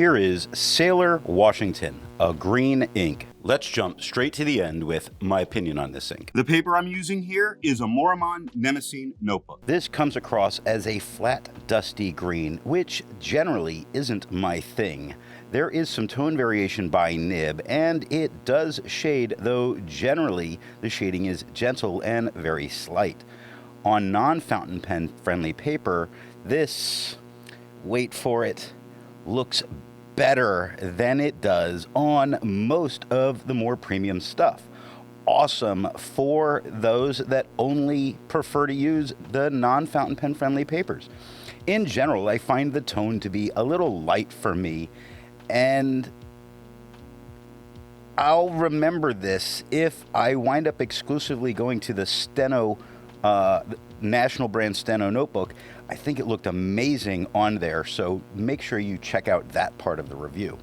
Here is Sailor Washington, a green ink. Let's jump straight to the end with my opinion on this ink. The paper I'm using here is a Maruman Mnemosyne Notebook. This comes across as a flat, dusty green, which generally isn't my thing. There is some tone variation by nib, and it does shade, though generally the shading is gentle and very slight. On non-fountain pen friendly paper, this, wait for it, looks better than it does on most of the more premium stuff. Awesome for those that only prefer to use the non-fountain pen friendly papers. In general, I find the tone to be a little light for me, and I'll remember this if I wind up exclusively going to the Steno national brand Steno notebook. I think it looked amazing on there, so make sure you check out that part of the review.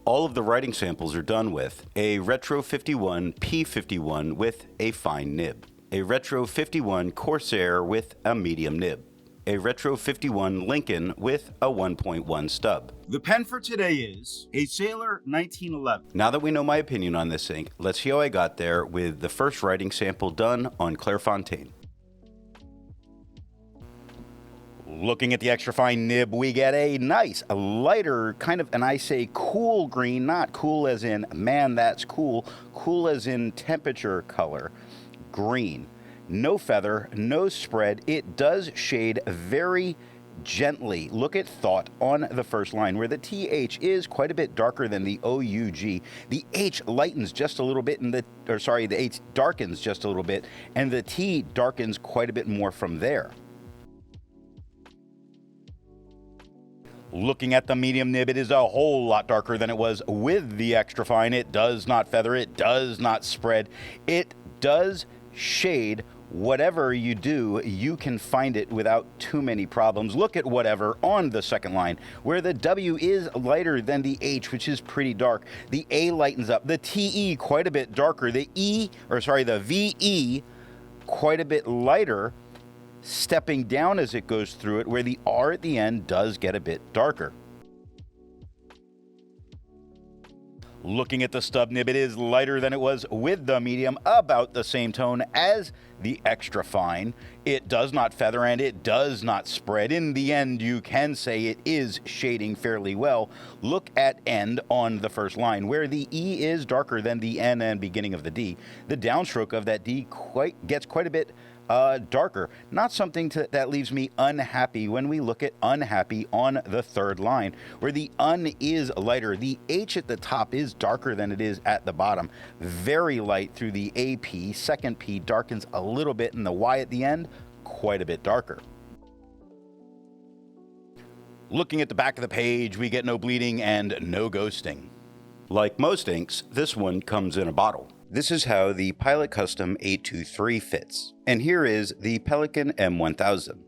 All of the writing samples are done with a Retro 51 P51 with a fine nib, a Retro 51 Corsair with a medium nib, a Retro 51 Lincoln with a 1.1 stub. The pen for today is a Sailor 1911. Now that we know my opinion on this ink, let's see how I got there with the first writing sample done on Clairfontaine. Looking at the extra fine nib, we get a nice, a lighter kind of, and I say cool green, not cool as in, man, that's cool, cool as in temperature color, green. No feather, no spread. It does shade very gently. Look at thought on the first line where the TH is quite a bit darker than the OUG. The H lightens just a little bit, and the H darkens just a little bit, and the T darkens quite a bit more from there. Looking at the medium nib, it is a whole lot darker than it was with the extra fine. It does not feather, it does not spread. It does shade. Whatever you do, you can find it without too many problems. Look at whatever on the second line, where the W is lighter than the H, which is pretty dark. The A lightens up. The TE quite a bit darker. The the VE quite a bit lighter, stepping down as it goes through it, where the R at the end does get a bit darker. Looking at the stub nib, it is lighter than it was with the medium, about the same tone as the extra fine. It does not feather and it does not spread. In the end, you can say it is shading fairly well. Look at end on the first line, where the E is darker than the N and beginning of the D. The downstroke of that D gets quite a bit darker. Not something that leaves me unhappy when we look at unhappy on the third line, where the un is lighter. The H at the top is darker than it is at the bottom. Very light through the AP. Second P darkens a little bit, and the Y at the end, quite a bit darker. Looking at the back of the page, we get no bleeding and no ghosting. Like most inks, this one comes in a bottle. This is how the Pilot Custom 823 fits. And here is the Pelican M1000.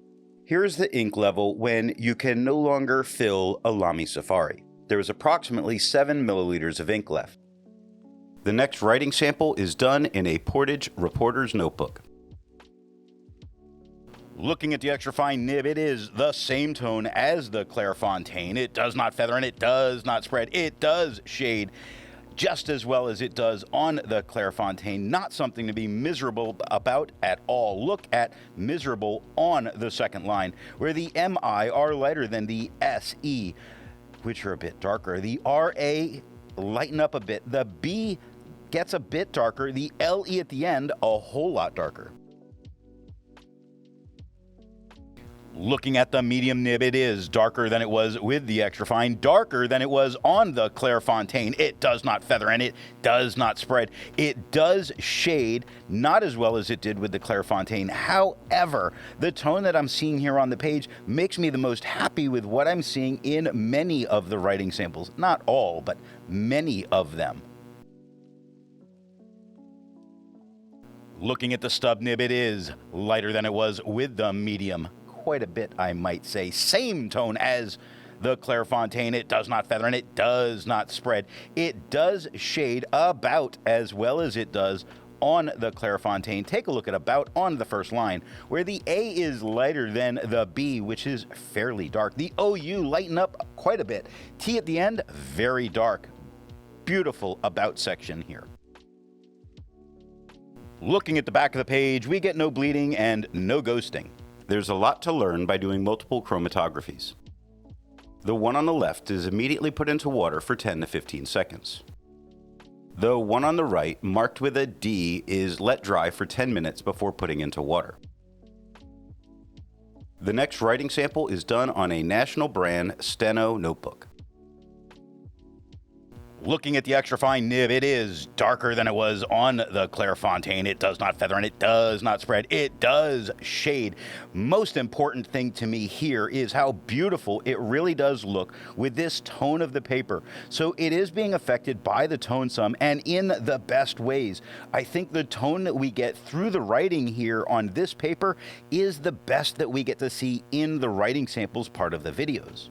Here is the ink level when you can no longer fill a Lamy Safari. There is approximately 7 milliliters of ink left. The next writing sample is done in a Portage Reporter's Notebook. Looking at the extra fine nib, it is the same tone as the Clairfontaine. It does not feather and it does not spread. It does shade just as well as it does on the Clairfontaine. Not something to be miserable about at all. Look at miserable on the second line, where the MI are lighter than the SE, which are a bit darker. The RA lighten up a bit. The B gets a bit darker. The LE at the end, a whole lot darker. Looking at the medium nib, it is darker than it was with the extra fine, darker than it was on the Clairfontaine. It does not feather and it does not spread. It does shade, not as well as it did with the Clairfontaine. However, the tone that I'm seeing here on the page makes me the most happy with what I'm seeing in many of the writing samples. Not all, but many of them. Looking at the stub nib, it is lighter than it was with the medium. Quite a bit, I might say. Same tone as the Clairfontaine. It does not feather and it does not spread. It does shade about as well as it does on the Clairfontaine. Take a look at about on the first line, where the A is lighter than the B, which is fairly dark. The OU lighten up quite a bit. T at the end, very dark. Beautiful about section here. Looking at the back of the page, we get no bleeding and no ghosting. There's a lot to learn by doing multiple chromatographies. The one on the left is immediately put into water for 10 to 15 seconds. The one on the right, marked with a D, is let dry for 10 minutes before putting into water. The next writing sample is done on a national brand Steno notebook. Looking at the extra fine nib, it is darker than it was on the Clairfontaine. It does not feather and it does not spread. It does shade. Most important thing to me here is how beautiful it really does look with this tone of the paper. So it is being affected by the tone some and in the best ways. I think the tone that we get through the writing here on this paper is the best that we get to see in the writing samples part of the videos.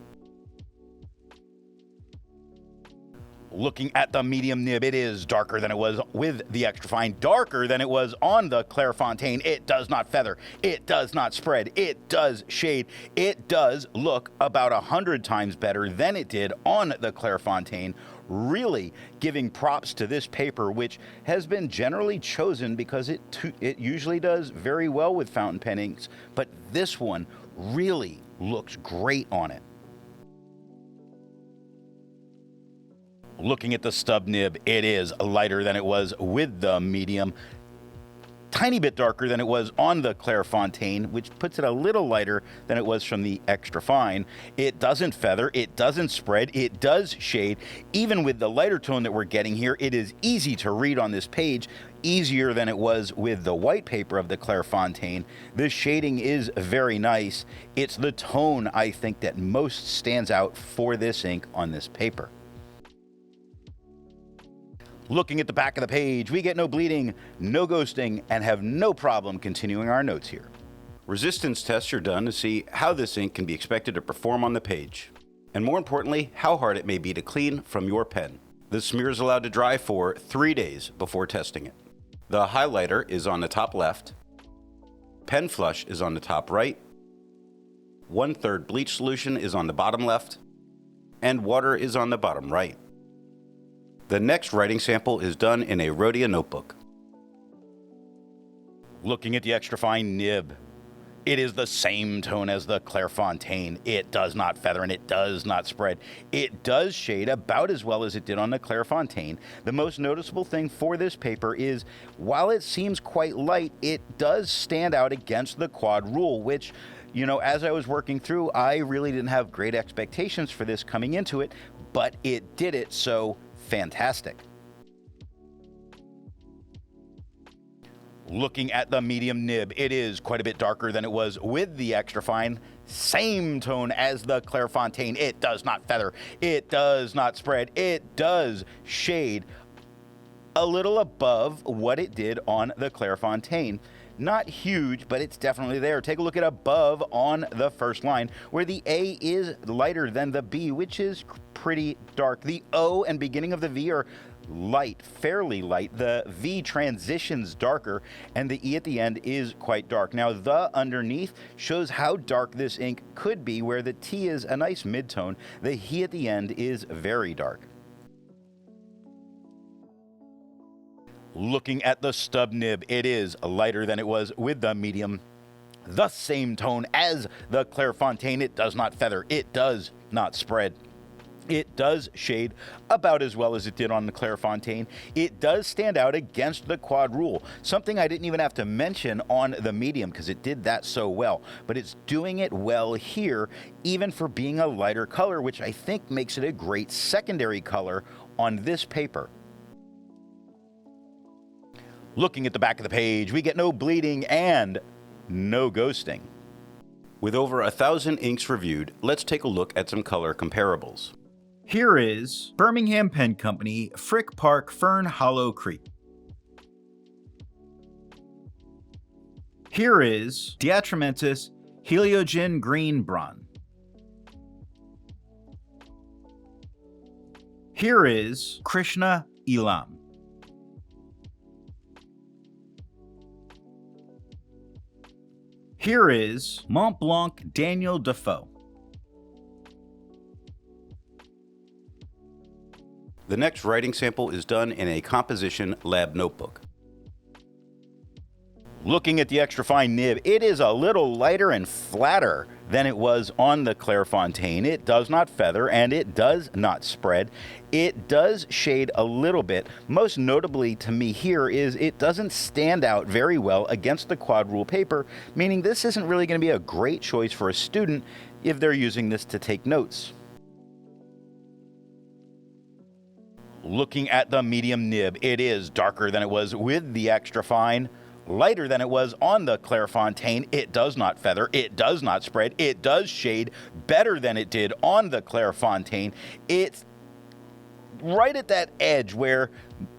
Looking at the medium nib, it is darker than it was with the extra fine, darker than it was on the Clairfontaine. It does not feather, it does not spread, it does shade, it does look about 100 times better than it did on the Clairfontaine. Really giving props to this paper, which has been generally chosen because it usually does very well with fountain pen inks, but this one really looks great on it. Looking at the stub nib, it is lighter than it was with the medium, tiny bit darker than it was on the Clairfontaine, which puts it a little lighter than it was from the extra fine. It doesn't feather, it doesn't spread, it does shade. Even with the lighter tone that we're getting here, it is easy to read on this page, easier than it was with the white paper of the Clairfontaine. The shading is very nice. It's the tone, I think, that most stands out for this ink on this paper. Looking at the back of the page, we get no bleeding, no ghosting, and have no problem continuing our notes here. Resistance tests are done to see how this ink can be expected to perform on the page, and more importantly, how hard it may be to clean from your pen. The smear is allowed to dry for 3 days before testing it. The highlighter is on the top left, pen flush is on the top right, 1/3 bleach solution is on the bottom left, and water is on the bottom right. The next writing sample is done in a Rhodia notebook. Looking at the extra fine nib, it is the same tone as the Clairfontaine. It does not feather and it does not spread. It does shade about as well as it did on the Clairfontaine. The most noticeable thing for this paper is, while it seems quite light, it does stand out against the quad rule, which, you know, as I was working through, I really didn't have great expectations for this coming into it, but it did it, so fantastic. Looking at the medium nib, it is quite a bit darker than it was with the extra fine. Same tone as the Clairfontaine. It does not feather, it does not spread, it does shade a little above what it did on the Clairfontaine. Not huge, but it's definitely there. Take a look at above on the first line, where the A is lighter than the B, which is pretty dark. The O and beginning of the V are light, fairly light. The V transitions darker, and the E at the end is quite dark. Now, the underneath shows how dark this ink could be, where the T is a nice mid-tone. The He at the end is very dark. Looking at the stub nib, it is lighter than it was with the medium. The same tone as the Clairfontaine. It does not feather, it does not spread. It does shade about as well as it did on the Clairfontaine. It does stand out against the quad rule, something I didn't even have to mention on the medium because it did that so well, but it's doing it well here, even for being a lighter color, which I think makes it a great secondary color on this paper. Looking at the back of the page, we get no bleeding and no ghosting. With over 1,000 inks reviewed, let's take a look at some color comparables. Here is Birmingham Pen Company, Frick Park, Fern Hollow Creek. Here is Diatramentis Heliogen Green Bron. Here is Krishna Elam. Here is Mont Blanc Daniel Defoe. The next writing sample is done in a composition lab notebook. Looking at the extra fine nib, it is a little lighter and flatter than it was on the Clairfontaine. It does not feather and it does not spread. It does shade a little bit. Most notably to me here is it doesn't stand out very well against the quad rule paper, meaning this isn't really going to be a great choice for a student if they're using this to take notes. Looking at the medium nib, it is darker than it was with the extra fine, lighter than it was on the Clairfontaine. It does not feather, it does not spread, it does shade better than it did on the Clairfontaine. It's right at that edge where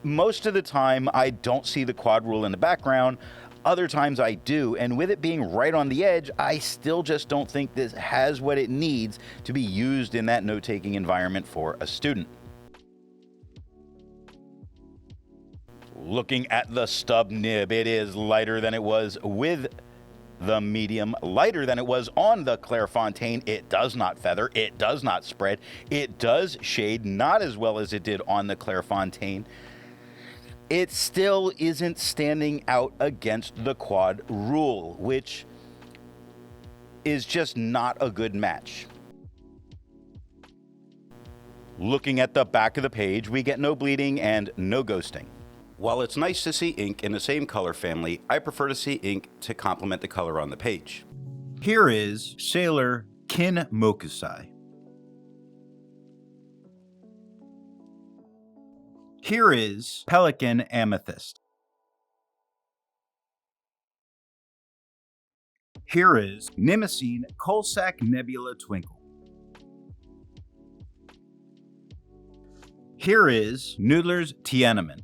most of the time I don't see the quad rule in the background. Other times I do, and with it being right on the edge, I still just don't think this has what it needs to be used in that note-taking environment for a student. Looking at the stub nib, it is lighter than it was with the medium, lighter than it was on the Clairfontaine. It does not feather, it does not spread, it does shade, not as well as it did on the Clairfontaine. It still isn't standing out against the quad rule, which is just not a good match. Looking at the back of the page, we get no bleeding and no ghosting. While it's nice to see ink in the same color family, I prefer to see ink to complement the color on the page. Here is Sailor Kin Mokusai. Here is Pelican Amethyst. Here is Mnemosyne Coalsack Nebula Twinkle. Here is Noodler's Tiananmen.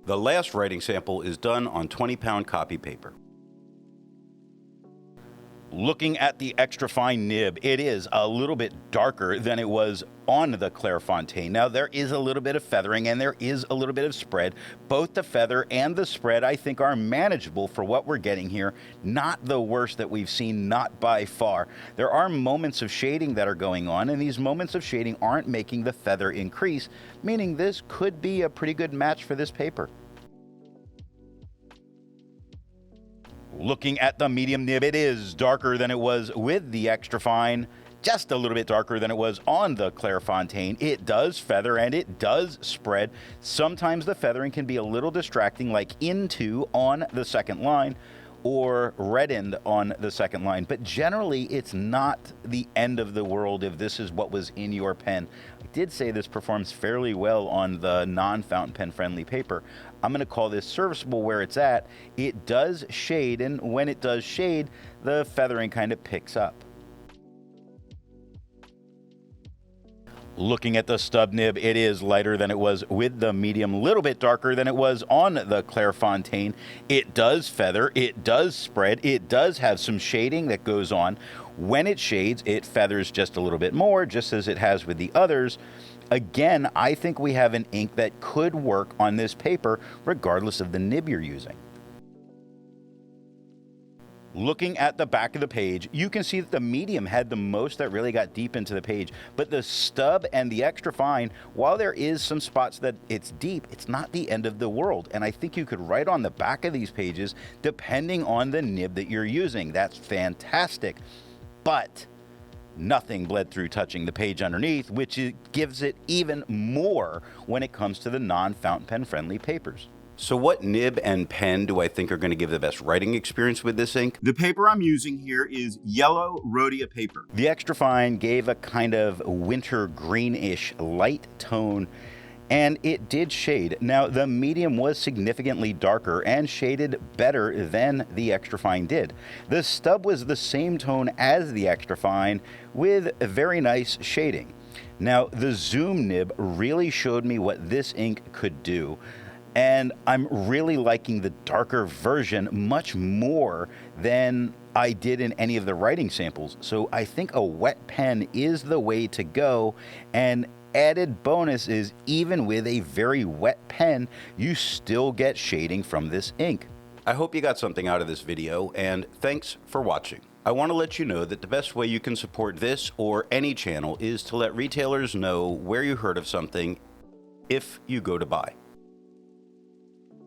The last writing sample is done on 20-pound copy paper. Looking at the extra fine nib, it is a little bit darker than it was on the Clairfontaine. Now there is a little bit of feathering and there is a little bit of spread. Both the feather and the spread I think are manageable for what we're getting here. Not the worst that we've seen, not by far. There are moments of shading that are going on, and these moments of shading aren't making the feather increase, meaning this could be a pretty good match for this paper. Looking at the medium nib, it is darker than it was with the extra fine, just a little bit darker than it was on the Clairfontaine. It does feather and it does spread. Sometimes the feathering can be a little distracting, like into on the second line or reddened on the second line, but generally it's not the end of the world if this is what was in your pen. I did say this performs fairly well on the non-fountain pen friendly paper. I'm going to call this serviceable where it's at. It does shade, and when it does shade, the feathering kind of picks up. Looking at the stub nib, it is lighter than it was with the medium, a little bit darker than it was on the Clairfontaine. It does feather, it does spread, it does have some shading that goes on. When it shades, it feathers just a little bit more, just as it has with the others. Again, I think we have an ink that could work on this paper regardless of the nib you're using. Looking at the back of the page, you can see that the medium had the most that really got deep into the page, but the stub and the extra fine, while there is some spots that it's deep, it's not the end of the world. And I think you could write on the back of these pages depending on the nib that you're using. That's fantastic. But nothing bled through touching the page underneath, which gives it even more when it comes to the non-fountain pen friendly papers. So what nib and pen do I think are going to give the best writing experience with this ink? The paper I'm using here is yellow Rhodia paper. The extra fine gave a kind of winter greenish light tone, and it did shade. Now the medium was significantly darker and shaded better than the extra fine did. The stub was the same tone as the extra fine with a very nice shading. Now the zoom nib really showed me what this ink could do. And I'm really liking the darker version much more than I did in any of the writing samples. So I think a wet pen is the way to go. And added bonus is even with a very wet pen, you still get shading from this ink. I hope you got something out of this video, and thanks for watching. I want to let you know that the best way you can support this or any channel is to let retailers know where you heard of something if you go to buy.